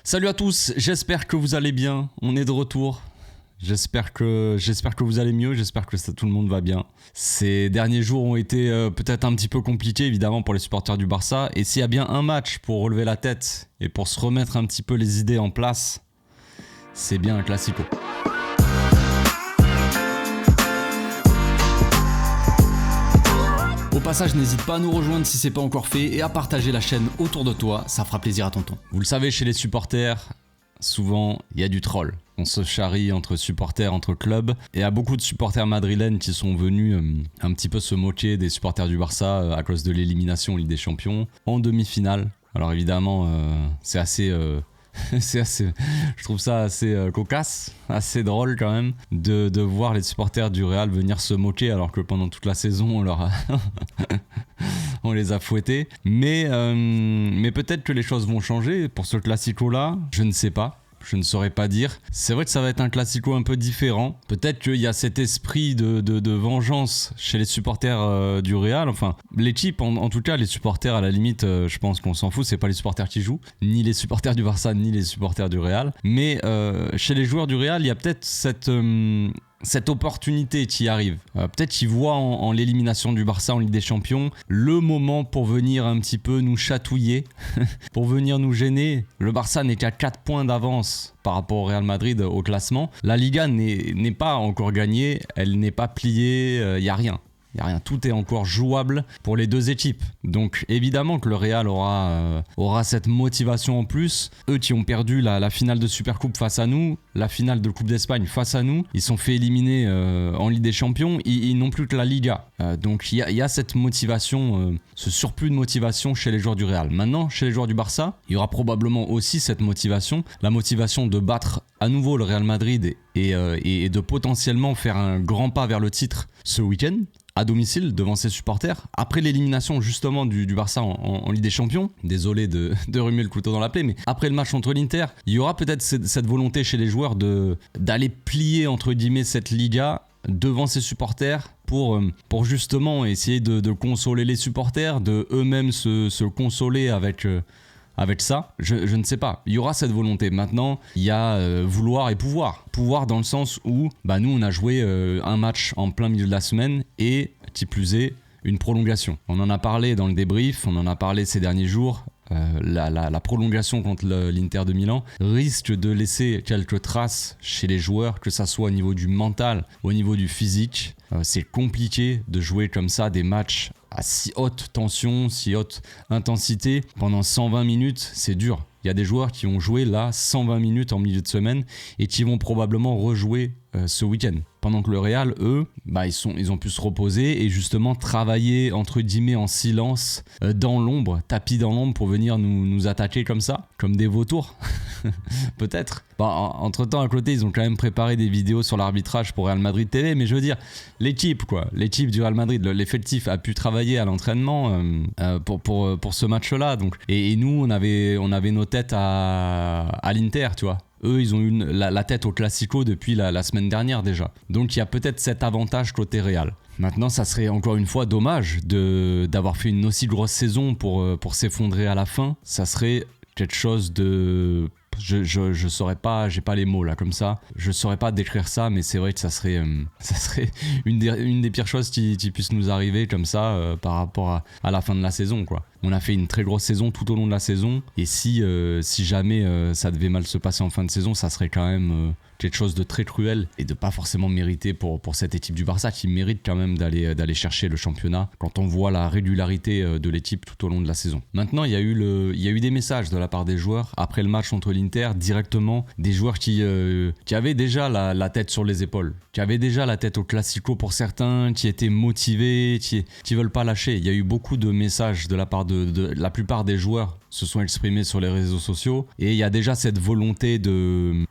Salut à tous, j'espère que vous allez bien, on est de retour. J'espère que vous allez mieux, j'espère que tout le monde va bien. Ces derniers jours ont été peut-être un petit peu compliqués évidemment pour les supporters du Barça. Et s'il y a bien un match pour relever la tête et pour se remettre un petit peu les idées en place, c'est bien un Classico. Au passage, n'hésite pas à nous rejoindre si c'est pas encore fait et à partager la chaîne autour de toi, ça fera plaisir à tonton. Vous le savez, chez les supporters, souvent il y a du troll. On se charrie entre supporters, entre clubs. Et il y a beaucoup de supporters madrilènes qui sont venus un petit peu se moquer des supporters du Barça à cause de l'élimination en Ligue des Champions en demi-finale. Alors évidemment, c'est assez... je trouve ça assez cocasse, assez drôle quand même de voir les supporters du Real venir se moquer alors que pendant toute la saison on les a fouettés. Mais peut-être que les choses vont changer pour ce Classico-là, je ne sais pas. Je ne saurais pas dire. C'est vrai que ça va être un Classico un peu différent. Peut-être qu'il y a cet esprit de vengeance chez les supporters du Real. Enfin, l'équipe, en tout cas, les supporters, à la limite, je pense qu'on s'en fout. C'est pas les supporters qui jouent. Ni les supporters du Barça, ni les supporters du Real. Mais chez les joueurs du Real, il y a peut-être cette opportunité qui arrive. Peut-être qu'ils voient en l'élimination du Barça en Ligue des Champions le moment pour venir un petit peu nous chatouiller, pour venir nous gêner. Le Barça n'est qu'à 4 points d'avance par rapport au Real Madrid au classement. La Liga n'est pas encore gagnée, elle n'est pas pliée, il n'y a rien. Il n'y a rien, tout est encore jouable pour les deux équipes. Donc évidemment que le Real aura cette motivation en plus. Eux qui ont perdu la finale de Supercoupe face à nous, la finale de Coupe d'Espagne face à nous, ils sont fait éliminer en Ligue des Champions, ils n'ont plus que la Liga. Donc il y a cette motivation, ce surplus de motivation chez les joueurs du Real. Maintenant, chez les joueurs du Barça, il y aura probablement aussi cette motivation, la motivation de battre à nouveau le Real Madrid et de potentiellement faire un grand pas vers le titre ce week-end, à domicile devant ses supporters, après l'élimination justement du Barça en Ligue des Champions. Désolé de remuer le couteau dans la plaie, mais après le match contre l'Inter, il y aura peut-être cette volonté chez les joueurs d'aller plier entre guillemets cette Liga devant ses supporters pour justement essayer de consoler les supporters, de eux-mêmes se consoler avec ça, je ne sais pas. Il y aura cette volonté. Maintenant, il y a vouloir et pouvoir. Pouvoir dans le sens où nous, on a joué un match en plein milieu de la semaine et, qui plus est, une prolongation. On en a parlé dans le débrief, on en a parlé ces derniers jours. La prolongation contre l'Inter de Milan risque de laisser quelques traces chez les joueurs, que ça soit au niveau du mental, au niveau du physique. C'est compliqué de jouer comme ça des matchs à si haute tension, si haute intensité pendant 120 minutes, c'est dur. Il y a des joueurs qui ont joué là 120 minutes en milieu de semaine et qui vont probablement rejouer ce week-end. Pendant que le Real, eux, ils ont pu se reposer et justement travailler entre guillemets en silence, dans l'ombre, tapis dans l'ombre pour venir nous attaquer comme ça, comme des vautours. Peut-être. Entre-temps, à côté, ils ont quand même préparé des vidéos sur l'arbitrage pour Real Madrid TV, mais je veux dire, l'équipe du Real Madrid, l'effectif a pu travailler à l'entraînement pour ce match-là. Donc, et nous, on avait nos têtes à l'Inter, tu vois. Eux, ils ont eu la tête au Classico depuis la semaine dernière déjà. Donc il y a peut-être cet avantage côté Real. Maintenant, ça serait encore une fois dommage d'avoir fait une aussi grosse saison pour s'effondrer à la fin. Ça serait quelque chose de... Je saurais pas, j'ai pas les mots là comme ça. Je saurais pas décrire ça, mais c'est vrai que ça serait une des pires choses qui puissent nous arriver comme ça par rapport à la fin de la saison, quoi. On a fait une très grosse saison tout au long de la saison et si jamais ça devait mal se passer en fin de saison, ça serait quand même quelque chose de très cruel et de pas forcément mérité pour cette équipe du Barça qui mérite quand même d'aller chercher le championnat quand on voit la régularité de l'équipe tout au long de la saison. Maintenant, il y a eu des messages de la part des joueurs après le match contre l'Inter, directement des joueurs qui avaient déjà la tête sur les épaules, qui avaient déjà la tête au Classico pour certains, qui étaient motivés, qui veulent pas lâcher. Il y a eu beaucoup de messages de la part de la plupart des joueurs se sont exprimés sur les réseaux sociaux et il y a déjà cette volonté de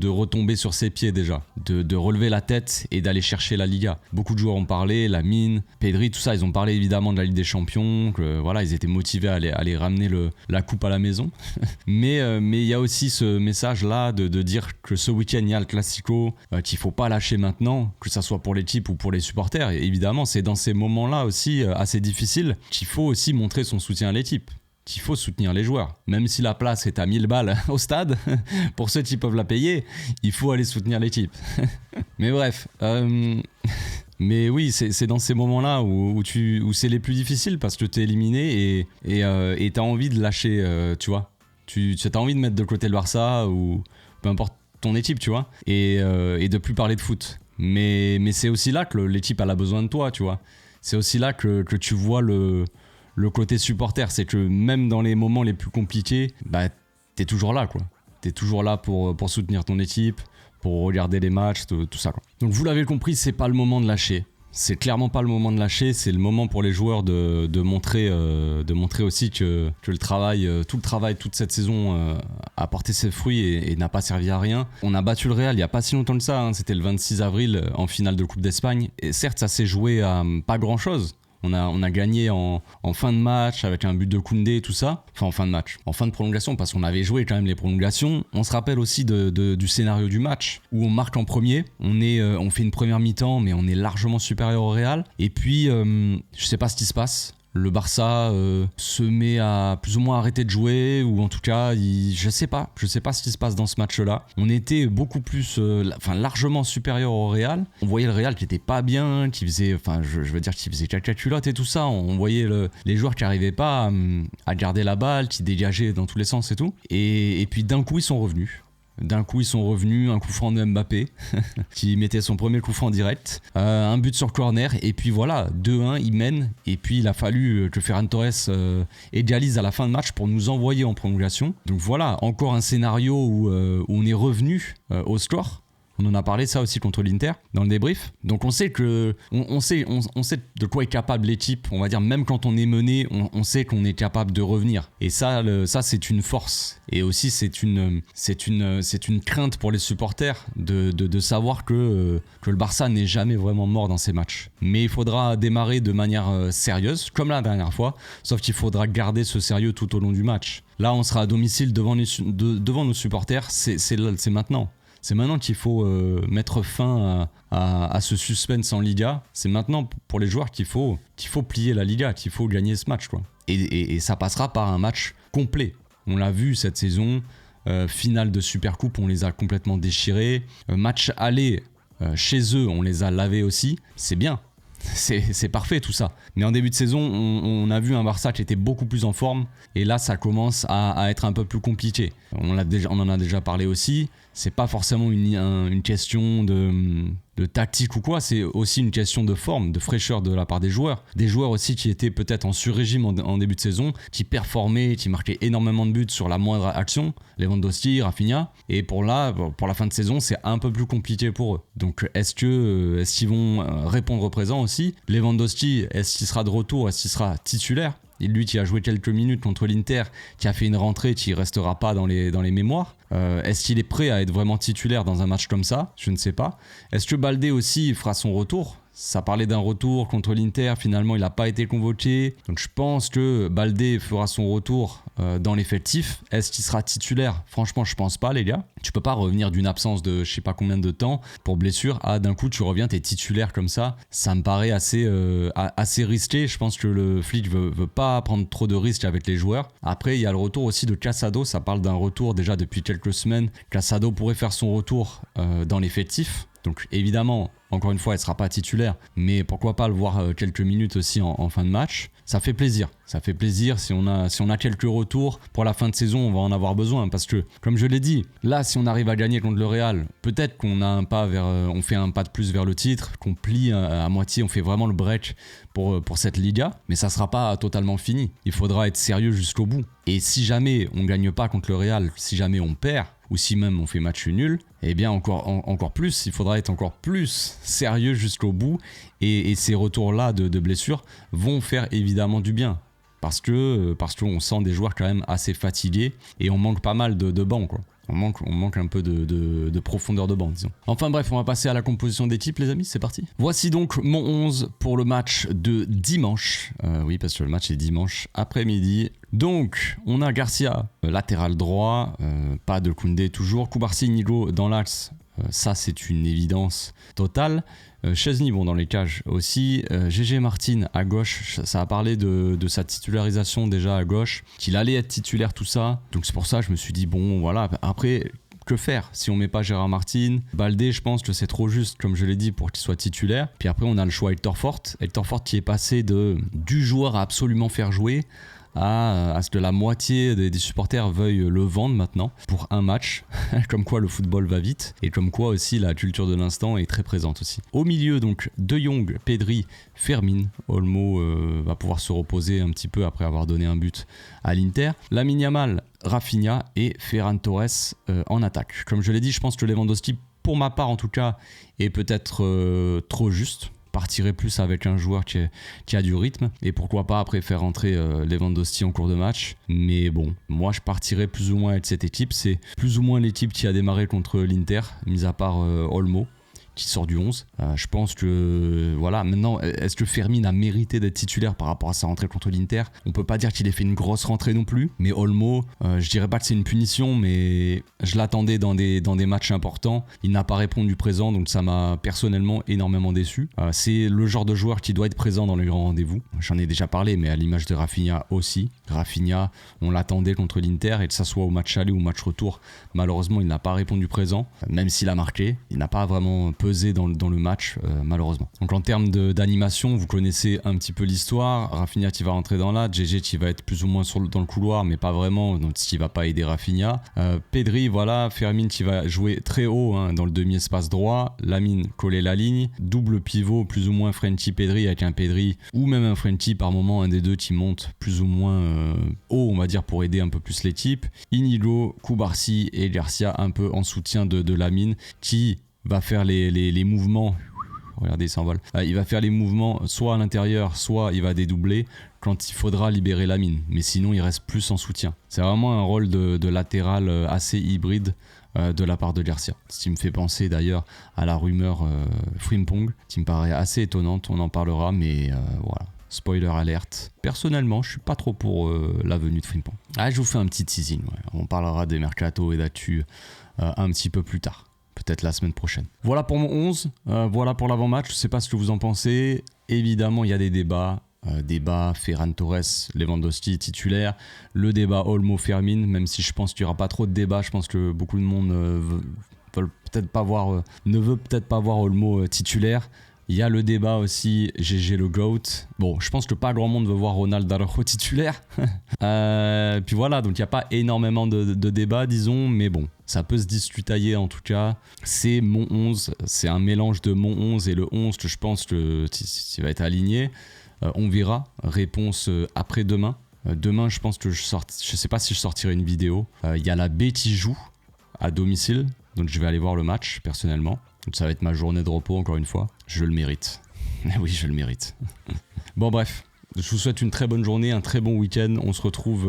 retomber sur ses pieds déjà, de relever la tête et d'aller chercher la Liga. Beaucoup de joueurs ont parlé, Lamine, Pedri, tout ça, ils ont parlé évidemment de la Ligue des Champions, que voilà, ils étaient motivés à aller ramener la coupe à la maison. mais il y a aussi ce message là de dire que ce week-end il y a le Classico, qu'il faut pas lâcher maintenant, que ça soit pour l'équipe ou pour les supporters. Et évidemment, c'est dans ces moments-là aussi assez difficiles qu'il faut aussi montrer son soutien à l'équipe. qu'il faut soutenir les joueurs. Même si la place est à 1000 balles au stade, pour ceux qui peuvent la payer, il faut aller soutenir l'équipe. Mais bref, mais oui, c'est dans ces moments-là où c'est les plus difficiles parce que t'es éliminé et t'as envie de lâcher, tu vois. T'as envie de mettre de côté le Barça ou peu importe ton équipe, tu vois, et de plus parler de foot. Mais c'est aussi là que l'équipe elle a besoin de toi, tu vois. C'est aussi là que tu vois le côté supporter. C'est que même dans les moments les plus compliqués, bah, t'es toujours là, quoi. T'es toujours là pour soutenir ton équipe, pour regarder les matchs, tout ça, quoi. Donc vous l'avez compris, c'est pas le moment de lâcher. C'est clairement pas le moment de lâcher, c'est le moment pour les joueurs de montrer aussi que tout le travail, toute cette saison a porté ses fruits et n'a pas servi à rien. On a battu le Real il n'y a pas si longtemps que ça, hein, c'était le 26 avril en finale de Coupe d'Espagne. Et certes, ça s'est joué à pas grand-chose. On a gagné en fin de match avec un but de Koundé et tout ça. Enfin, en fin de match. En fin de prolongation, parce qu'on avait joué quand même les prolongations. On se rappelle aussi du scénario du match où on marque en premier. On fait une première mi-temps, mais on est largement supérieur au Real. Et puis, je sais pas ce qui se passe. Le Barça se met à plus ou moins arrêter de jouer, ou en tout cas, je sais pas ce qui se passe dans ce match-là. On était beaucoup plus, largement supérieur au Real. On voyait le Real qui était pas bien, qui faisait, qui faisait caca culotte et tout ça. On voyait les joueurs qui arrivaient pas à garder la balle, qui dégageaient dans tous les sens et tout. Et puis d'un coup, ils sont revenus. Un coup franc de Mbappé qui mettait son premier coup franc direct, un but sur corner et puis voilà, 2-1, il mène et puis il a fallu que Ferran Torres égalise à la fin de match pour nous envoyer en prolongation. Donc voilà, encore un scénario où on est revenu au score. On en a parlé ça aussi contre l'Inter dans le débrief. Donc on sait on sait de quoi est capable l'équipe. On va dire même quand on est mené, on sait qu'on est capable de revenir. Et ça c'est une force. Et aussi c'est une crainte pour les supporters de savoir que le Barça n'est jamais vraiment mort dans ces matchs. Mais il faudra démarrer de manière sérieuse, comme la dernière fois. Sauf qu'il faudra garder ce sérieux tout au long du match. Là on sera à domicile devant nos supporters. C'est maintenant. C'est maintenant qu'il faut mettre fin à ce suspense en Liga. C'est maintenant pour les joueurs qu'il faut plier la Liga, qu'il faut gagner ce match, quoi. Et ça passera par un match complet. On l'a vu cette saison, finale de Supercoupe, on les a complètement déchirés. Match aller chez eux, on les a lavés aussi. C'est bien. C'est parfait tout ça. Mais en début de saison, on a vu un Barça qui était beaucoup plus en forme. Et là, ça commence à être un peu plus compliqué. On en a déjà parlé aussi. C'est pas forcément une question de tactique ou quoi. C'est aussi une question de forme, de fraîcheur de la part des joueurs. Des joueurs aussi qui étaient peut-être en sur-régime en début de saison, qui performaient, qui marquaient énormément de buts sur la moindre action. Lewandowski, Rafinha. Et pour la fin de saison, c'est un peu plus compliqué pour eux. Donc est-ce qu'ils vont répondre présent aussi? Lewandowski, est-ce qu'il sera de retour? Est-ce qu'il sera titulaire? Et lui qui a joué quelques minutes contre l'Inter, qui a fait une rentrée qui ne restera pas dans les mémoires. Est-ce qu'il est prêt à être vraiment titulaire dans un match comme ça? Je ne sais pas. Est-ce que Baldé aussi fera son retour? Ça parlait d'un retour contre l'Inter, finalement il n'a pas été convoqué. Donc je pense que Baldé fera son retour dans l'effectif. Est-ce qu'il sera titulaire? Franchement je pense pas, les gars. Tu peux pas revenir d'une absence de je sais pas combien de temps pour blessure à d'un coup tu reviens, t'es titulaire comme ça. Ça me paraît assez risqué. Je pense que le flic veut pas prendre trop de risques avec les joueurs. Après il y a le retour aussi de Casado. Ça parle d'un retour déjà depuis quelques semaines. Casado pourrait faire son retour dans l'effectif. Donc évidemment, encore une fois, elle ne sera pas titulaire, mais pourquoi pas le voir quelques minutes aussi en fin de match. Ça fait plaisir. Ça fait plaisir si on a quelques retours pour la fin de saison, on va en avoir besoin parce que, comme je l'ai dit, là, si on arrive à gagner contre le Real, peut-être qu'on a on fait un pas de plus vers le titre, qu'on plie à moitié, on fait vraiment le break pour cette Liga, mais ça sera pas totalement fini. Il faudra être sérieux jusqu'au bout. Et si jamais on gagne pas contre le Real, si jamais on perd, ou si même on fait match nul, eh bien encore plus, il faudra être encore plus sérieux jusqu'au bout. Et ces retours-là de blessures vont faire évidemment du bien. Parce qu'on sent des joueurs quand même assez fatigués et on manque pas mal de banc, quoi. On manque un peu de profondeur de banc, disons. Enfin bref, on va passer à la composition d'équipe, les amis, c'est parti. Voici donc mon 11 pour le match de dimanche. Oui, parce que le match est dimanche après-midi. Donc, on a Garcia, latéral droit, pas de Koundé toujours. Koubarsi, Inigo dans l'axe. Ça, c'est une évidence totale. Chesney, bon, dans les cages aussi. GG Martin à gauche, ça a parlé de sa titularisation déjà à gauche, qu'il allait être titulaire, tout ça. Donc c'est pour ça que je me suis dit, bon, voilà. Après, que faire si on met pas Gérard Martin? Baldé, je pense que c'est trop juste, comme je l'ai dit, pour qu'il soit titulaire. Puis après, on a le choix Hector Fort. Hector Fort qui est passé du joueur à absolument faire jouer à ce que la moitié des supporters veuillent le vendre maintenant pour un match. Comme quoi le football va vite et comme quoi aussi la culture de l'instant est très présente aussi. Au milieu, donc, De Jong, Pedri, Fermin. Olmo va pouvoir se reposer un petit peu après avoir donné un but à l'Inter. Lamine Yamal, Rafinha et Ferran Torres en attaque. Comme je l'ai dit, je pense que Lewandowski, pour ma part en tout cas, est peut-être trop juste. Partirait plus avec un joueur qui a du rythme et pourquoi pas après faire rentrer Lewandowski en cours de match. Mais bon, moi je partirais plus ou moins avec cette équipe. C'est plus ou moins l'équipe qui a démarré contre l'Inter, mis à part Olmo qui sort du 11. Je pense que voilà, maintenant, est-ce que Fermin a mérité d'être titulaire par rapport à sa rentrée contre l'Inter? On peut pas dire qu'il ait fait une grosse rentrée non plus, mais Olmo, je dirais pas que c'est une punition, mais je l'attendais dans des matchs importants. Il n'a pas répondu présent, donc ça m'a personnellement énormément déçu. C'est le genre de joueur qui doit être présent dans les grands rendez-vous. J'en ai déjà parlé, mais à l'image de Rafinha aussi. Rafinha, on l'attendait contre l'Inter, et que ça soit au match aller ou au match retour, malheureusement il n'a pas répondu présent, même s'il a marqué. Il n'a pas vraiment pesé dans le match, malheureusement. Donc en termes d'animation, vous connaissez un petit peu l'histoire. Rafinha qui va rentrer dans là, GG qui va être plus ou moins dans le couloir, mais pas vraiment, donc ce qui va pas aider Rafinha. Pedri, voilà, Fermin qui va jouer très haut dans le demi-espace droit, Lamine coller la ligne, double pivot plus ou moins Frenkie Pedri, avec un Pedri ou même un Frenkie par moment, un des deux qui monte plus ou moins haut, on va dire, pour aider un peu plus l'équipe. Inigo, Koubarsi et Garcia un peu en soutien de Lamine qui va faire les mouvements. Regardez, il s'envole. Il va faire les mouvements soit à l'intérieur, soit il va dédoubler quand il faudra libérer Lamine. Mais sinon, il reste plus en soutien. C'est vraiment un rôle de latéral assez hybride de la part de Garcia. Ce qui me fait penser d'ailleurs à la rumeur Frimpong, qui me paraît assez étonnante. On en parlera, mais voilà. Spoiler alerte. Personnellement, je suis pas trop pour la venue de Frimpong. Je vous fais un petit teasing. Ouais. On parlera des mercato et d'actu un petit peu plus tard. Peut-être la semaine prochaine. Voilà pour mon 11. Voilà pour l'avant-match. Je sais pas ce que vous en pensez. Évidemment, il y a des débats. Débat Ferran Torres, Lewandowski titulaire. Le débat Olmo Fermin, même si je pense qu'il n'y aura pas trop de débat. Je pense que beaucoup de monde ne veut peut-être pas voir Olmo titulaire. Il y a le débat aussi GG le GOAT. Bon, je pense que pas grand monde veut voir Ronald Araujo titulaire. Puis voilà, donc il n'y a pas énormément de débats, disons, mais bon, ça peut se discutailler en tout cas. C'est mon 11, c'est un mélange de mon 11 et le 11 que je pense que ça va être aligné. On verra, réponse après-demain. Demain, je pense que je sais pas si je sortirai une vidéo. Il y a la B qui joue à domicile, donc je vais aller voir le match personnellement. Donc ça va être ma journée de repos encore une fois. Je le mérite. Oui, je le mérite. Bon bref, je vous souhaite une très bonne journée, un très bon week-end. On se retrouve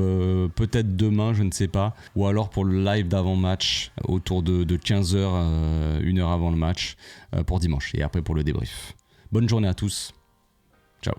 peut-être demain, je ne sais pas. Ou alors pour le live d'avant-match autour de 15h, 1 heure avant le match pour dimanche. Et après pour le débrief. Bonne journée à tous. Ciao.